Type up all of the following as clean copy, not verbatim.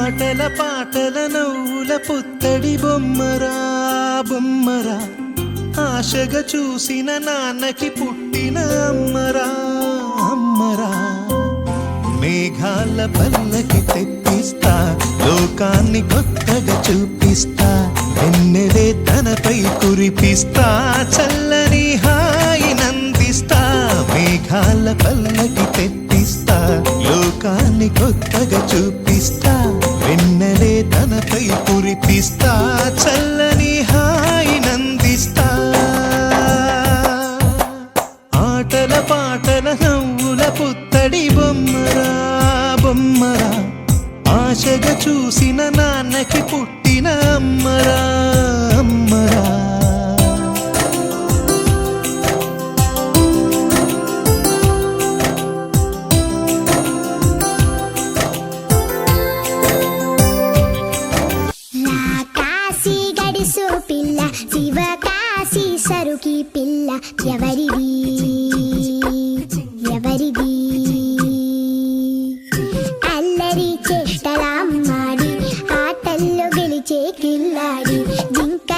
ఆటల పాటల నవ్వుల పుత్తడి బొమ్మరా బొమ్మరా, ఆశగా చూసిన నాన్నకి పుట్టిన అమ్మరా అమ్మరా. మేఘాల పల్లకి తెప్పిస్తా, లోకాన్ని కొత్తగా చూపిస్తా, వెన్నెలే తనపై కురిపిస్తా, చల్లని హాయి నందిస్తా. మేఘాల పల్లకి తెప్పిస్తా, లోకాన్ని కొత్తగా చూపిస్తా, వెన్నెలే తనపై కురిపిస్తా, చల్లని హాయి నందిస్తా. ఆటల పాటల నవ్వుల పుత్తడి బొమ్మరా బొమ్మరా, ఆశగా చూసిన నాన్నకి పుట్టిన అమ్మరా అమ్మరా. పిల్ల శివకాశి సరుకి పిల్ల ఎవరిది ఎవరిది? అల్లరి చేష్టలా మాడి ఆటల్లో గెలిచే కిల్లాడి, జింక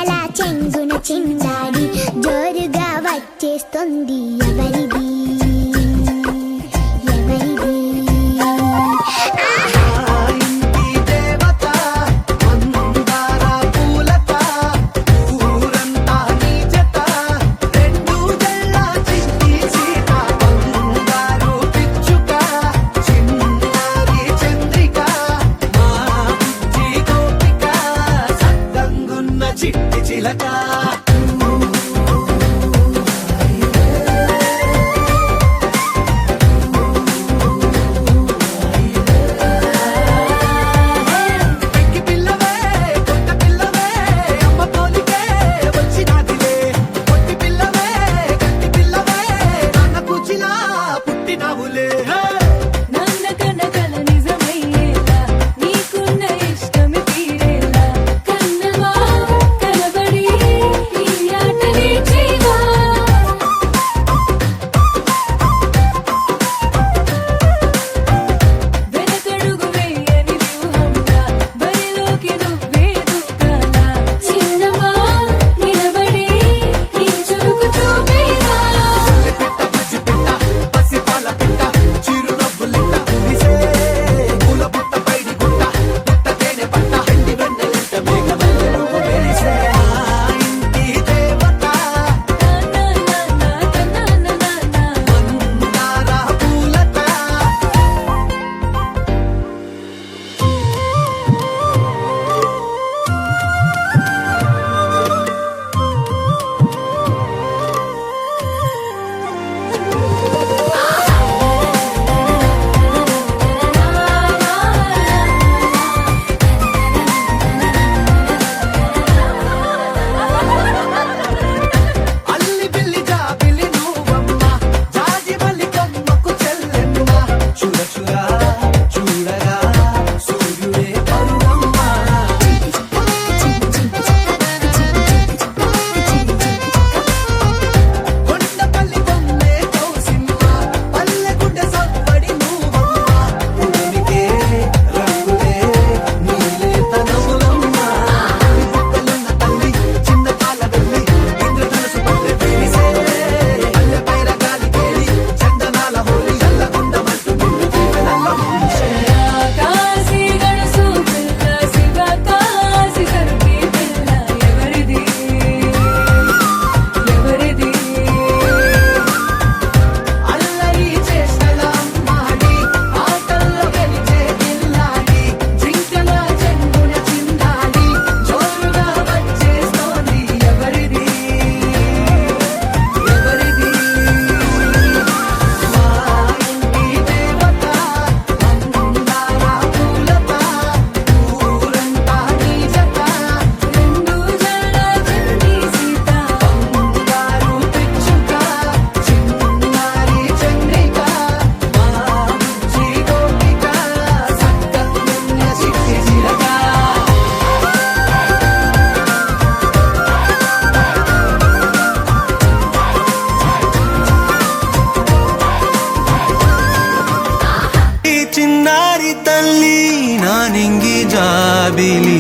నింగి జాబిలి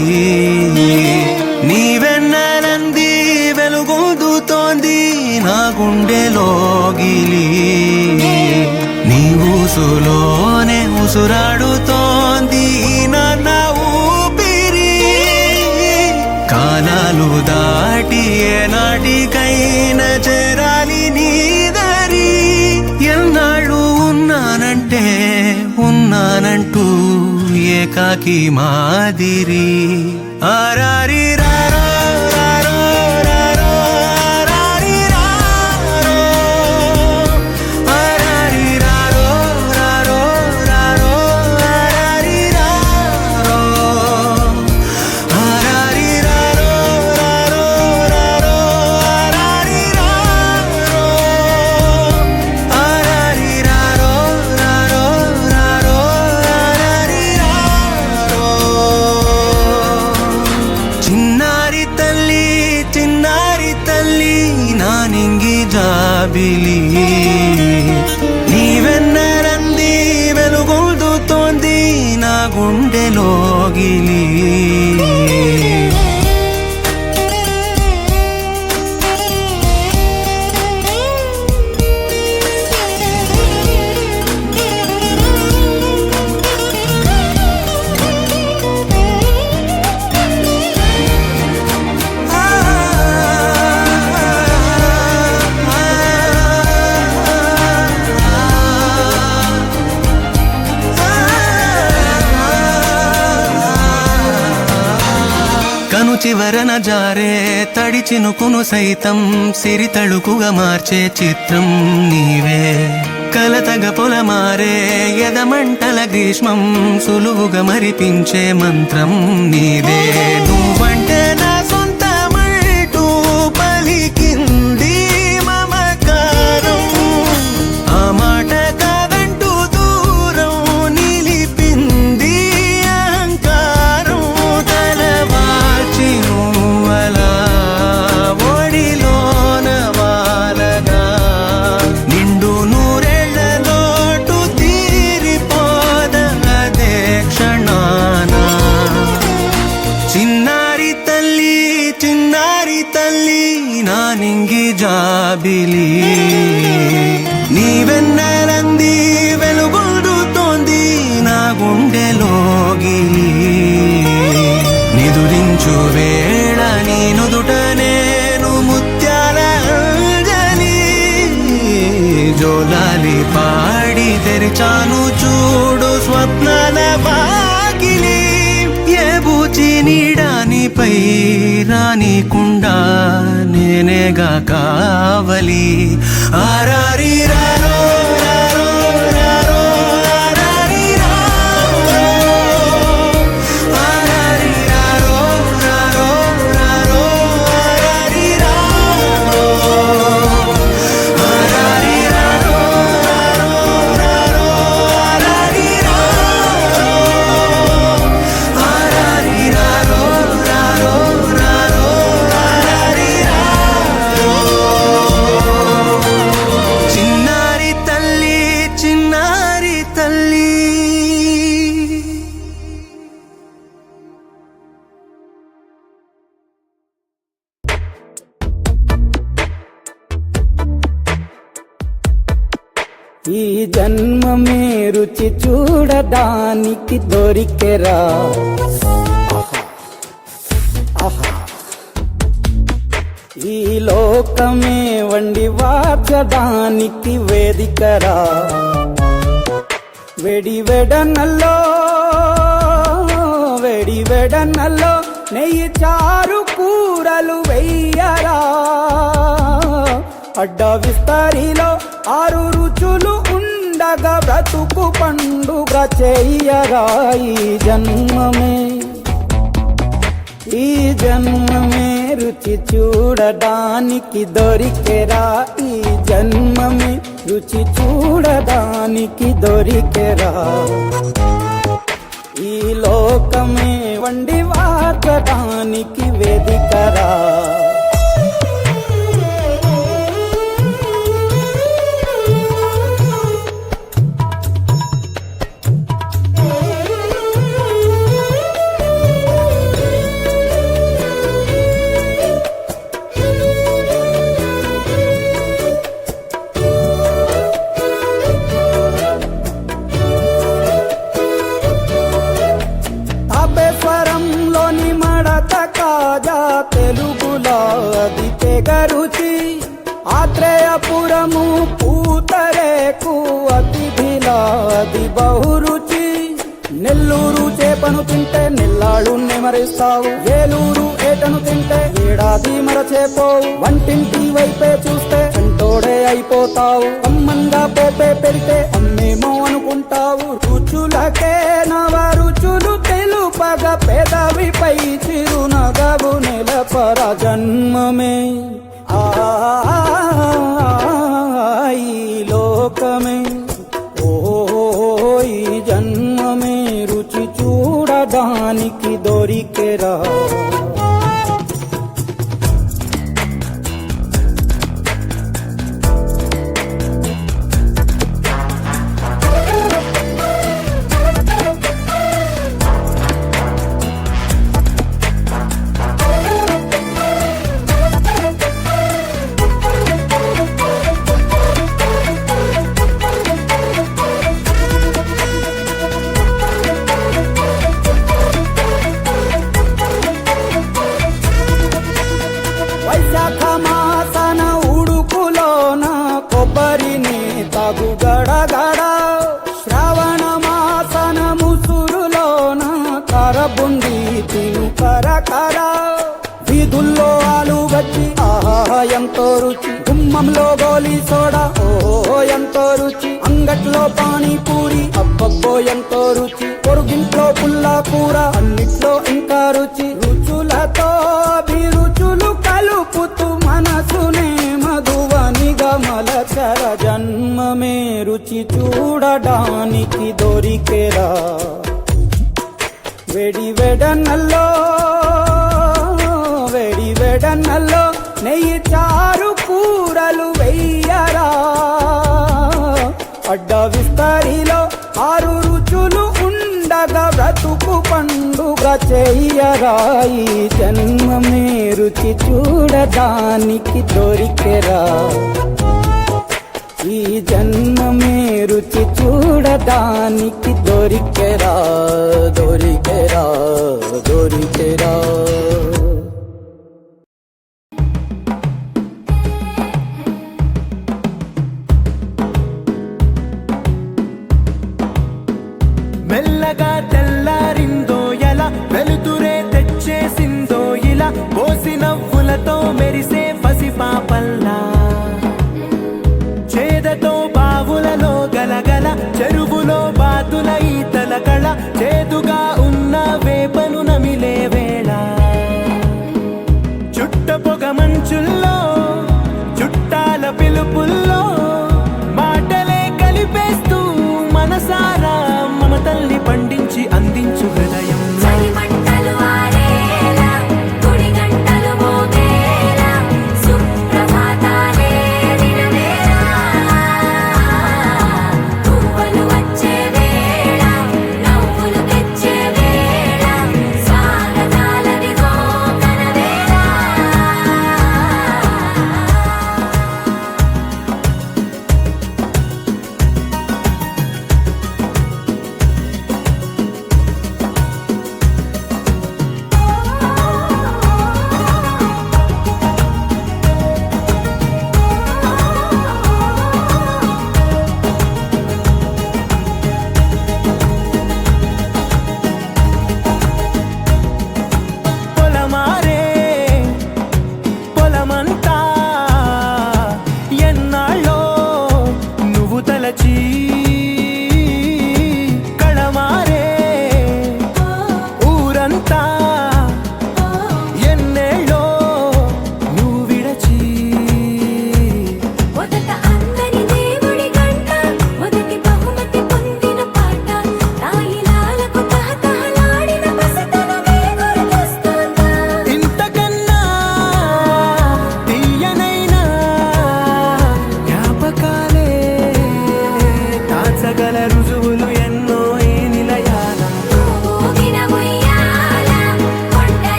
నీవెన్నెలంది వెలుగొందుతోంది నా గుండెలోగిలి నీ ఊసులోనే ఉసురాడుతోంది నా ఊపిరి కాలాలు దాటి ఏనాటికైనా చేరాలి నీ దారి ఎన్నాళ్ళు ఉన్నానంటూ ఏకాకి మాదిరి ఆరారి రారో రారో రారో ఆరారి రారో ఆరారి రారో రారో రారో ఆరారి రారో ఆరారి రారో రారో రారో ఆరారి రారో ఆరారి రారో రారో రారో ఆరారి రారో చిన్నారి తల్లి నా నింగి జాబిలి నీవెన్నరంది వెలుగొందుతోంది నా గుండెలోగిలి కను చివరన జారే తడి చినుకును సైతం సిరి తళుకుగా మార్చే చిత్రం నీవే కలతగ పొలమారే ఎదమంటల గ్రీష్మం సులువుగా మరిపించే మంత్రం నీదే నువ్వంటే నా సొంతమంటూ పలికింది మమకారం ఆ మాట కాదంటూ దూరం నిలిపింది అహంకారం తలవాల్చి నువ్వలా ఒడిలోన వాలగా నిండు నూరేళ్ల లోటు తీరిపోదదే క్షణాన చిన్నారి తల్లి నా నింగి జాబిలి నీవెన్నెలంది వెలుగొందుతోంది నా గుండెలోగిలి నిదురించు వేళ నీ నుదుట నేను ముత్యాల అంజలి జోలాలి పాడి తెరిచాను చూడు స్వప్నాల వాకిలి ఏ బూచి నీడానిపై రానికుండా నేనేగా కావలి ఆరారి రారో రారో రారో ఆరారి రారో ఆరారి రారో రారో రారో ఆరారి రారో ఆరారి రారో రారో రారో ఆరారి రారో ఆరారి రారో రారో రారో ఆరారి రారో చిన్నారి తల్లి ఈ జన్మమే రుచి చూడడానికి దొరికెరా ఆహా. ఈ లోకమే వండి వాచడానికి వేదికరా వేడి వెడనల్లో నెయ్యి చారు కూరలు వెయ్యరా అడ్డ విస్తరిలో 6 రుచులు ఉండగా బ్రతుకు పండుగ చెయ్యరా ఈ జన్మమే రుచి చూడడానికి దొరికెరా ఈ జన్మమే రుచి చూడడానికి దొరికెరా ఈ లోకమే వండి వాచడానికి వేదికరా తెలుగులా అది తెగ రుచి ఆత్రేయపురము పూతరేకు అతిథిలా అది బహురుచి నెల్లూరు చేపను తింటే నెల్లాళ్ళు నెమరిస్తావు ఏలూరు ఏటను తింటే ఏడాది మరచేపోవు వంటింటి వైపే చూస్తే చెంటోడే అయిపోతావు అమ్మంగా పోపే పెడితే అమ్మేమో అనుకుంటావు రుచులకే నవ రుచులు తెలుపగ పెదవిపై చిరునగవు నిలపర జన్మమే ఈ లోకమే ఈ జన్మమే రుచి చూడడానికి దొరికెరా వైశాఖ మాసన ఉడుకులోన కొబ్బరిని తాగు గడగడ శ్రావణ మాసన ముసురులోన కరబుంది తిను కరకర వీధుల్లో ఆలు వచ్చి ఆహా ఎంతో రుచి గుమ్మంలో గోలీ సోడా ఓ ఎంతో రుచి అంగట్లో పానీపూరి అబ్బబ్బో ఎంతో రుచి పొరుగింట్లో పుల్లా కూర అన్నిట్లో ఇంకా రుచి రుచులతో అభిరుచులు కలుపుతూ మనసునే మధువనిగా మలచర జన్మమే రుచి చూడడానికి దొరికెరా వెడి వెడనల్లో నెయ్యి చారు కూరలు వెయ్యరా అడ్డ విస్తరిలో 6 రుచులు ఉండగా బ్రతుకు పండుగ చెయ్యరా ఈ జన్మమే రుచి చూడడానికి దొరికెరా ఈ జన్మమే రుచి చూడడానికి దొరికెరా దొరికెరా దొరికెరా మెల్లగా తెల్లారిందో ఎలా వెలుతురే తెచ్చేసిందో ఇలా పోసి నవ్వులతో మెరిసే పసిపాపల్లా చేదతో బావులలో గలగల చెరువులో బాతుల ఈతల కళ చేదుగా ఉన్న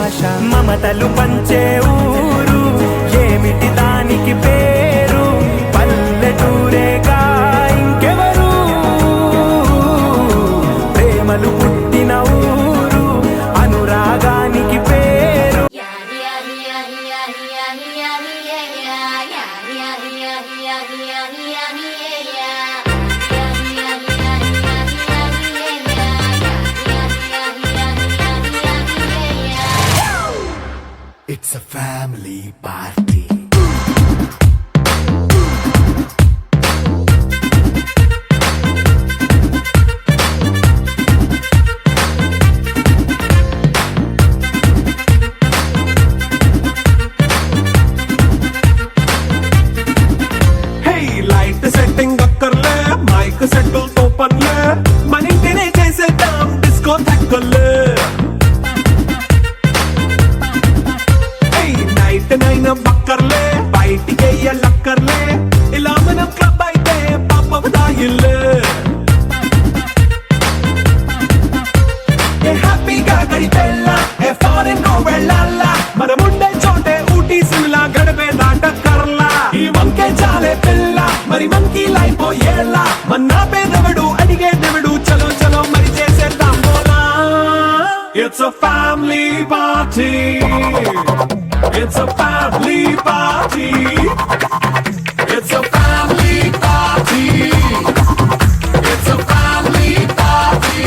భాష మమతలు పంచే ఊరు ఏమిటి దానికి పేరు పల్లెటూరేగా ఇంకెవరు ప్రేమలు పుట్టిన ఊరు అనురాగానికి పేరు It's a family party. Hey, light setting అక్కర్లే మైక్ సెట్టుల్ తో పనిలే మన ఇంటినే చేసేద్దాం డిస్కో థక్కర్లే నైట్ నైన్ బక్కర్లే బయటికి వెయ్యలక్కర్లే ఇలా మనం క్లబ్ అయితే పాపం దాయిల్లే హ్యాపీగా గడిపెళ్ళా ఏ ఫారెన్ నో వెళ్ళాలా మనం ఉండే చోటే ఊటీ సిమ్లా గడిపే దాటక్కర్లా ఈ వంకే చాలే పిల్ల మరి మంకీ లైఫ్ ఏళ్ళ మన్నా పేదవడు అడిగే దేవుడు చలో చలో మరి చేసేద్దాం బోలా it's a family party It's a family party. It's a family party. It's a family party.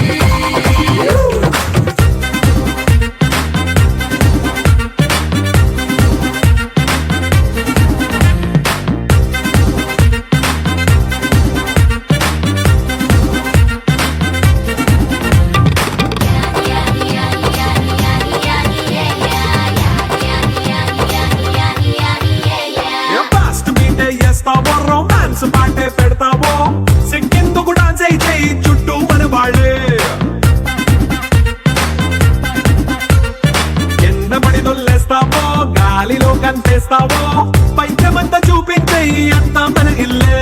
Romance పాటే పెడతావో సిగ్గెందుకు డాన్స్ అయితే చుట్టూ మన వాళ్ళే కింద పడి దొల్లేస్తావో గాలిలో కంటేస్తావో పైకమంతా చూపించే అంతా మన ఇల్లే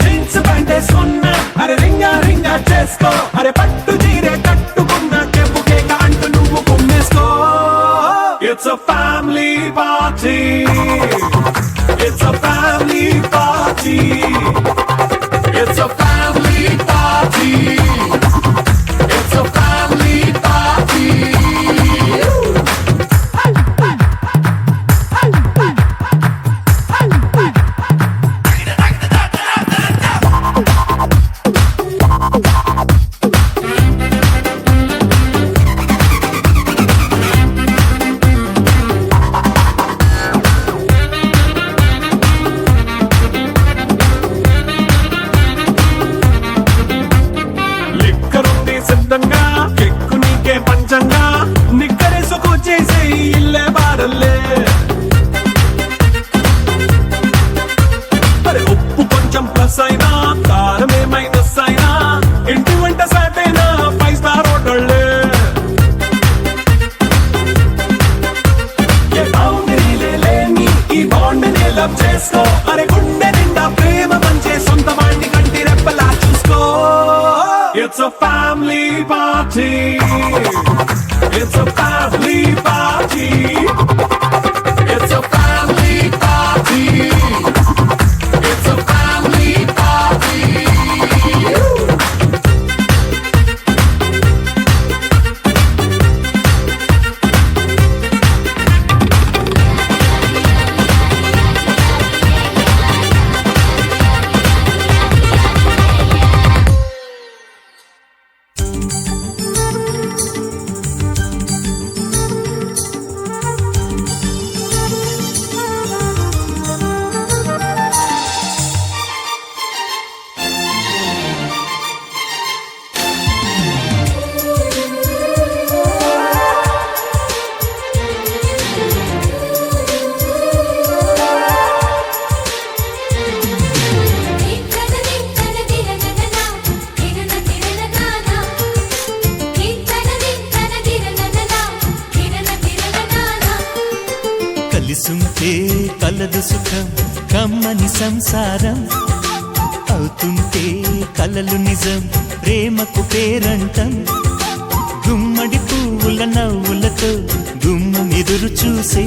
జీన్స్ ప్యాంటేసుకున్నా అరే రింగా రింగా చేసుకో అరే పట్టు చీరే కట్టుకున్నా కెప్పు కేక అంటూ నువ్వు కుమ్మేసుకో It's a family party. It's a family party. It's a family party. It's a family party. సిద్ధంగా కెక్కు నీకే పంచంగా నిక్కరేసుకొచ్చేసే ఇల్లే బారల్లే మరి ఉప్పు కొంచెం ప్లస్ అయినా కారమే మైనస్ అయినా ఇంటి వంట సాటైనా 5 స్టార్ హోటళ్ళే ఏ బౌండరీలే లేని ఈ బాండ్ని లవ్ చేసుకో అరే గుండె నిండా ప్రేమ పంచే సొంత వాడిని కంటి రెప్పలా చూసుకో It's a family party. It's a family party. It's a family party. It's a family party. కలిసుంటే కలదు సుఖం కమ్మని సంసారం అవుతుంటే కలలు నిజం ప్రేమకు పేరంటం గుమ్మడి పువ్వుల నవ్వులతో గుమ్మం ఎదురు చూసే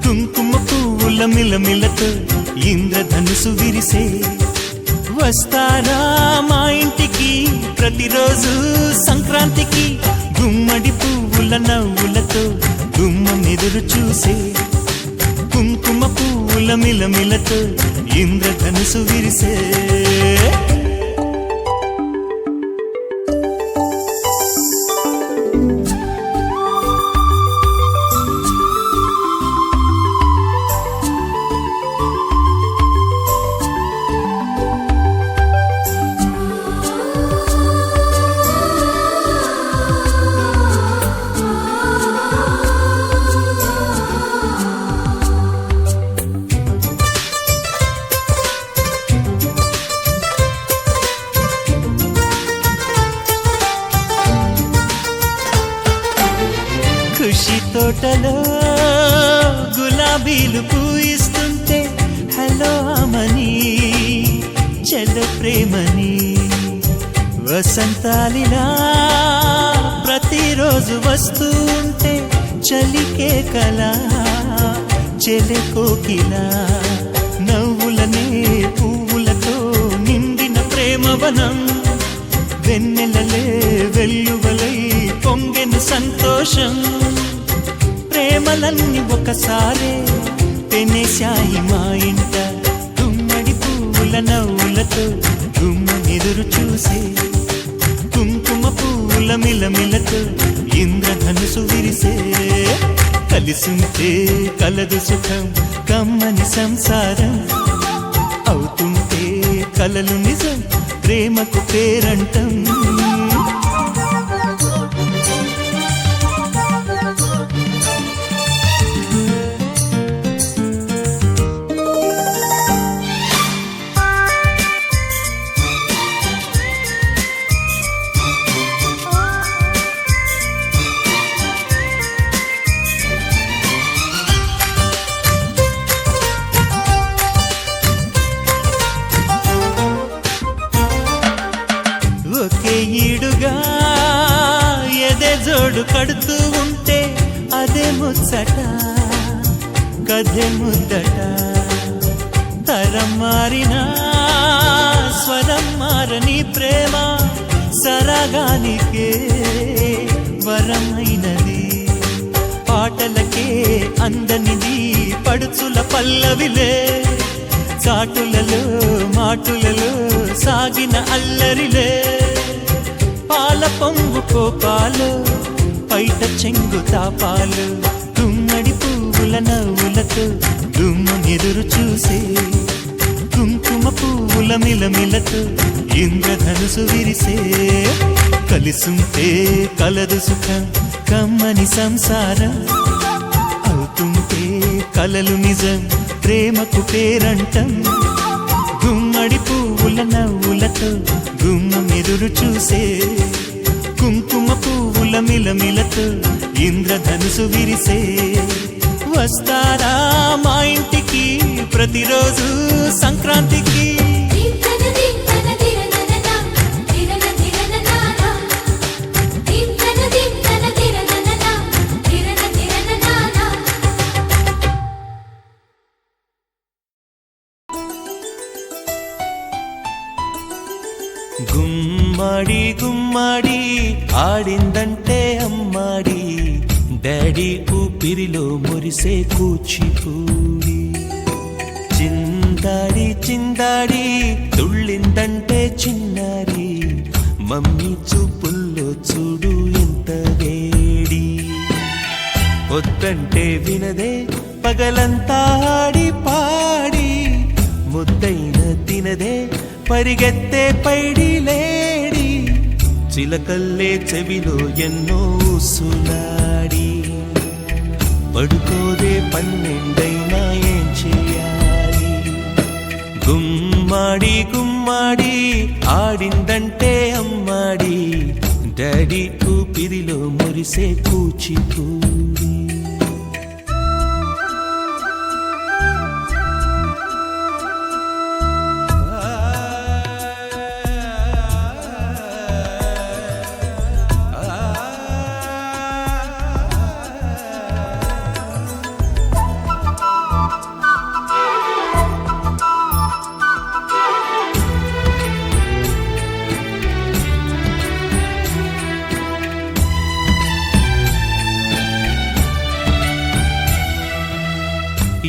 కుంకుమ పువ్వుల మిలమిలతో ఇంద్రధనుసు విరిసే వస్తారా మా ఇంటికి ప్రతిరోజు సంక్రాంతికి గుమ్మడి పువ్వుల నవ్వులతో గుమ్మం ఎదురు చూసే కుంకుమ పువ్వుల మిలమిలతో ఇంద్రధనుసు విరిసే ఖుషి తోటలో గులాబీలు పూయిస్తుంటే హలో అమని చెల్ల ప్రేమని వసంతాలిలా ప్రతిరోజు వస్తూ ఉంటే చలికే కలా చెలె కోకిలా నవ్వులనే పువ్వులతో నిండిన ప్రేమవనం వెన్నెలలే వెల్లువలై పొంగెను సంతోషం ప్రేమలన్నీ ఒకసారే పెనేశాయి మా ఇంట గుమ్మడి పువ్వుల నవ్వులతో గుమ్మం ఎదురు చూసే కుంకుమ పువ్వుల మిలమిలతో ఇంద్రధనుసు విరిసే కలిసుంటే కలదు సుఖం కమ్మని సంసారం అవుతుంటే కలలు నిజం ప్రేమకు పేరంటం ఒకే ఈడుగా ఎదే జోడు కడుతూ ఉంటే అదే ముచ్చట కథే ముద్దట తరం మారినా స్వరం మారని ప్రేమ సరగానికే వరమైనది పాటలకే అందనిది పడుచుల పల్లవిలే చాటులలో మాటులలో సాగిన అల్లరిలే పాల పొంగు కోపాలు పైట చెంగు తాపాలు గుమ్మడి పువ్వుల నవ్వులతో గుమ్మం ఎదురు చూసే కుంకుమ పువ్వుల మిలమిలతో ఇంద్రధనుసు విరిసే కలిసుంటే కలదు సుఖం కమ్మని సంసారం అవుతుంటే కలలు నిజం ప్రేమకు పేరంటం గుమ్మడి పువ్వుల నవ్వులతో గుమ్మం ఎదురు చూసే కుంకుమ పువ్వుల మిలమిలతో ఇంద్రధనుసు విరిసే వస్తారా మా ఇంటికి ప్రతిరోజు సంక్రాంతికి గుమ్మడి గుమ్మడి ఆడిందంటే అమ్మాడి డాడీ ఊపిరిలో మురిసే కూచిపూడి చిందాడి చిందాడి తుళ్ళిందంటే చిన్నారి మమ్మీ చూపుల్లో చూడు ఎంత వేడి వద్దంటే వినదే పగలంతా ఆడి పాడి ముద్దైన తినదే పరిగెత్తే పైడి లేడి చిలకల్లే చెవిలో ఎన్నో సులాడి పడుకోదే పన్నెండైనా ఏం చేయాలి గుమ్మాడి గుమ్మాడి ఆడిందంటే అమ్మాడి డాడీ ఊపిరిలో మురిసే కూచిపూడి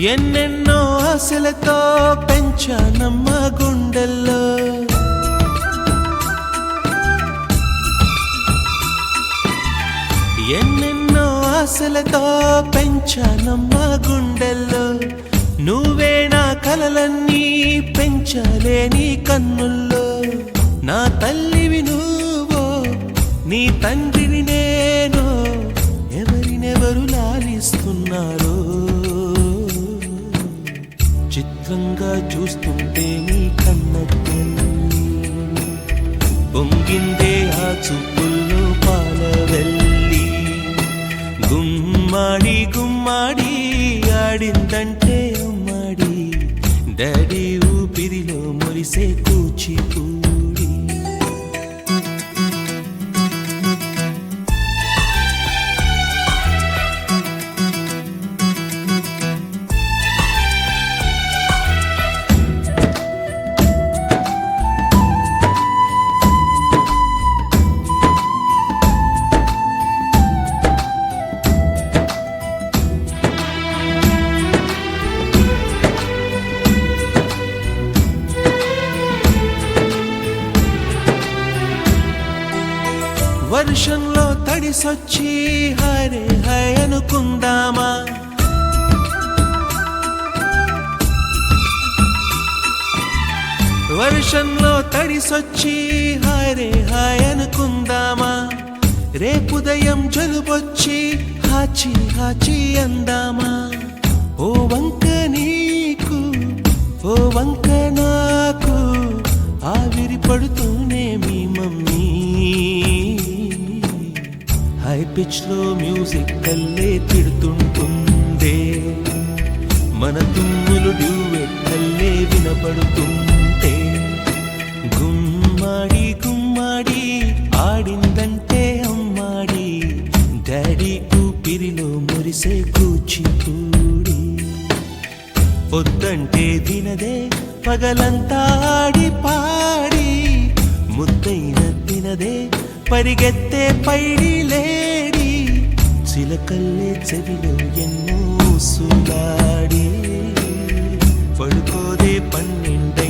ఎన్నెన్నో ఆశలతో పెంచానమ్మ గుండెల్లో ఎన్నెన్నో ఆశలతో పెంచానమ్మ గుండెల్లో నువ్వే నా కలలన్నీ పెంచాలే నీ కన్నుల్లో నా తల్లివి నువ్వో నీ తండ్రిని నేను ఎవరినెవరు లాలిస్తున్నారో చిత్రంగా చూస్తుంటే నీ కన్న తల్లి పొంగిందే ఆ చూపుల్లో పాలవెల్లి గుమ్మాడి గుమ్మాడి ఆడిందంటే అమ్మాడి డాడీ ఊపిరిలో మురిసే కూచిపూడి వర్షంలో తడిసొచ్చి హరే హై అనుకుందామా వర్షంలో తడిసొచ్చి హరే హాయ్ అనుకుందామా రేపుదయం జలుబొచ్చి హాచి హాచి అందామా ఓ వంక నీకు ఓ వంక నాకు ఆవిరి పడుతూనే మీ మమ్మీ హై పిచ్ లో మ్యూజిక్ కల్లే తిడుతుంటుందే మన తుమ్ములు డ్యూయెట్ కల్లే వినపడుతుంటే గుమ్మాడి గుమ్మాడి ఆడిందంటే అమ్మాడి డాడీ ఊపిరిలో మురిసే కూచిపూడి పొద్దంటే తినదే పగలంతా ఆడి పాడి ముద్దైన తినదే పరిగెత్తే పైడి లేడి చిలకల్లే చెవిలో ఎన్నో సులాడి పడుకోదే 12